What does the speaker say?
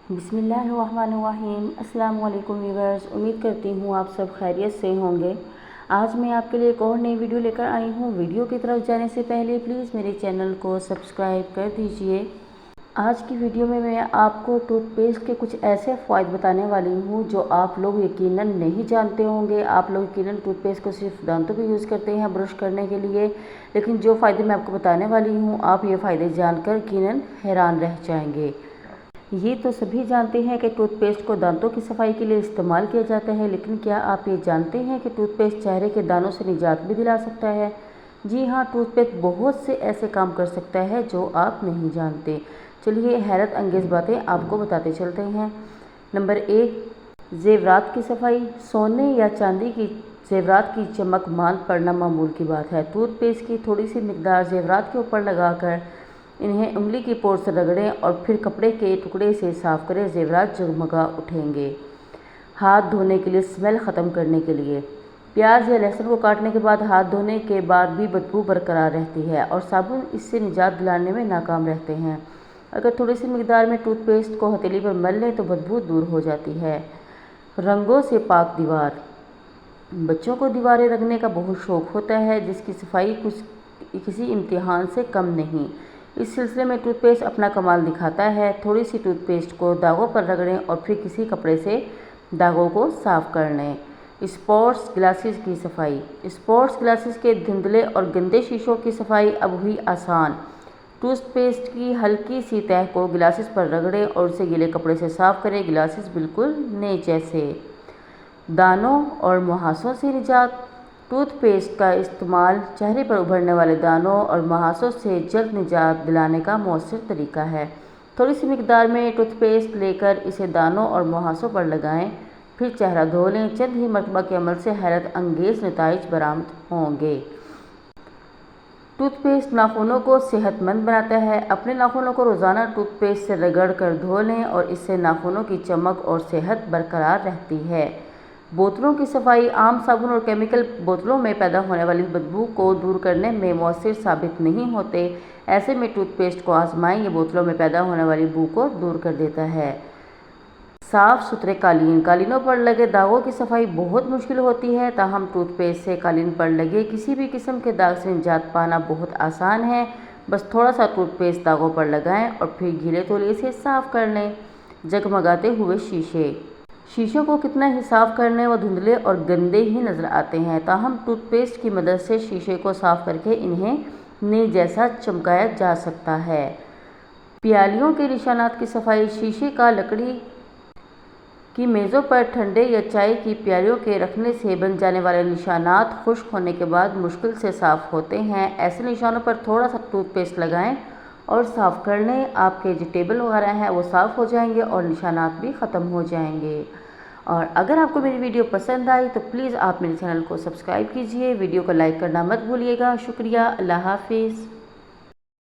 बिस्मिल्लाहिर्रहमानिर्रहीम। अस्सलाम वालेकुम व्यूअर्स, उम्मीद करती हूँ आप सब खैरियत से होंगे। आज मैं आपके लिए एक और नई वीडियो लेकर आई हूँ। वीडियो की तरफ जाने से पहले प्लीज़ मेरे चैनल को सब्सक्राइब कर दीजिए। आज की वीडियो में मैं आपको टूथपेस्ट के कुछ ऐसे फ़ायदे बताने वाली हूँ जो आप लोग यकीनन नहीं जानते होंगे। आप लोग यकीनन टूथपेस्ट को सिर्फ दांतों पे यूज़ करते हैं ब्रश करने के लिए, लेकिन जो फ़ायदे मैं आपको बताने वाली हूँ आप ये फ़ायदे जानकर यकीनन हैरान रह जाएंगे। ये तो सभी जानते हैं कि टूथपेस्ट को दांतों की सफाई के लिए इस्तेमाल किया जाता है, लेकिन क्या आप ये जानते हैं कि टूथपेस्ट चेहरे के दानों से निजात भी दिला सकता है? जी हाँ, टूथपेस्ट बहुत से ऐसे काम कर सकता है जो आप नहीं जानते। चलिए हैरत अंगेज़ बातें आपको बताते चलते हैं। नंबर 1, ज़ेवरात की सफाई। सोने या चांदी की ज़ेवरात की चमक मान पड़ना मामूल की बात है। टूथपेस्ट की थोड़ी सी मिकदार ज़ेवरात के ऊपर लगाकर इन्हें उंगली की पोर से रगड़ें और फिर कपड़े के टुकड़े से साफ़ करें। ज़ेवरात जगमगा उठेंगे। हाथ धोने के लिए, स्मेल ख़त्म करने के लिए। प्याज या लहसुन को काटने के बाद हाथ धोने के बाद भी बदबू बरकरार रहती है और साबुन इससे निजात दिलाने में नाकाम रहते हैं। अगर थोड़ी सी मिकदार में टूथपेस्ट को हथेली पर मल लें तो बदबू दूर हो जाती है। रंगों से पाक दीवार। बच्चों को दीवारें रंगने का बहुत शौक़ होता है, जिसकी सफाई किसी इम्तिहान से कम नहीं। इस सिलसिले में टूथपेस्ट अपना कमाल दिखाता है। थोड़ी सी टूथपेस्ट को दागों पर रगड़ें और फिर किसी कपड़े से दागों को साफ़ कर लें। स्पोर्ट्स ग्लासेस की सफाई। स्पोर्ट्स ग्लासेस के धुंधले और गंदे शीशों की सफाई अब हुई आसान। टूथपेस्ट की हल्की सी तह को गिलासेस पर रगड़ें और उसे गीले कपड़े से साफ़ करें। गिलासेस बिल्कुल नए जैसे। दानों और मुहासों से निजात। टूथपेस्ट का इस्तेमाल चेहरे पर उभरने वाले दानों और मुहासों से जल्द निजात दिलाने का मौसर तरीका है। थोड़ी सी मिकदार में टूथपेस्ट लेकर इसे दानों और मुहासों पर लगाएं, फिर चेहरा धो लें। चंद ही मरतबा के अमल से हैरत अंगेज़ नताइज बरामद होंगे। टूथपेस्ट नाखूनों को सेहतमंद बनाता है। अपने नाखूनों को रोज़ाना टूथपेस्ट से रगड़ कर धो लें और इससे नाखूनों की चमक और सेहत बरकरार रहती है। बोतलों की सफाई। आम साबुन और केमिकल बोतलों में पैदा होने वाली बदबू को दूर करने में मौसर साबित नहीं होते। ऐसे में टूथपेस्ट को आजमाएं, ये बोतलों में पैदा होने वाली बू को दूर कर देता है। साफ़ सुथरे कालीन। कालीनों पर लगे दागों की सफाई बहुत मुश्किल होती है, ताहम टूथपेस्ट से कालीन पर लगे किसी भी किस्म के दाग से निजात पाना बहुत आसान है। बस थोड़ा सा टूथपेस्ट दागों पर लगाएं और फिर गीले तौलिए से साफ़ कर लें। जगमगाते हुए शीशे। शीशों को कितना ही साफ़ करने व धुंधले और गंदे ही नज़र आते हैं, ताहम टूथपेस्ट की मदद से शीशे को साफ़ करके इन्हें नए जैसा चमकाया जा सकता है। प्यालियों के निशानात की सफाई। शीशे का लकड़ी की मेज़ों पर ठंडे या चाय की प्यालियों के रखने से बन जाने वाले निशानात खुश्क होने के बाद मुश्किल से साफ़ होते हैं। ऐसे निशानों पर थोड़ा सा टूथपेस्ट लगाएं और साफ़ कर लें। आपके जो टेबल वगैरह हैं वो साफ़ हो जाएंगे और निशानात भी ख़त्म हो जाएंगे। और अगर आपको मेरी वीडियो पसंद आई तो प्लीज़ आप मेरे चैनल को सब्सक्राइब कीजिए। वीडियो को लाइक करना मत भूलिएगा। शुक्रिया। अल्लाह हाफिज़।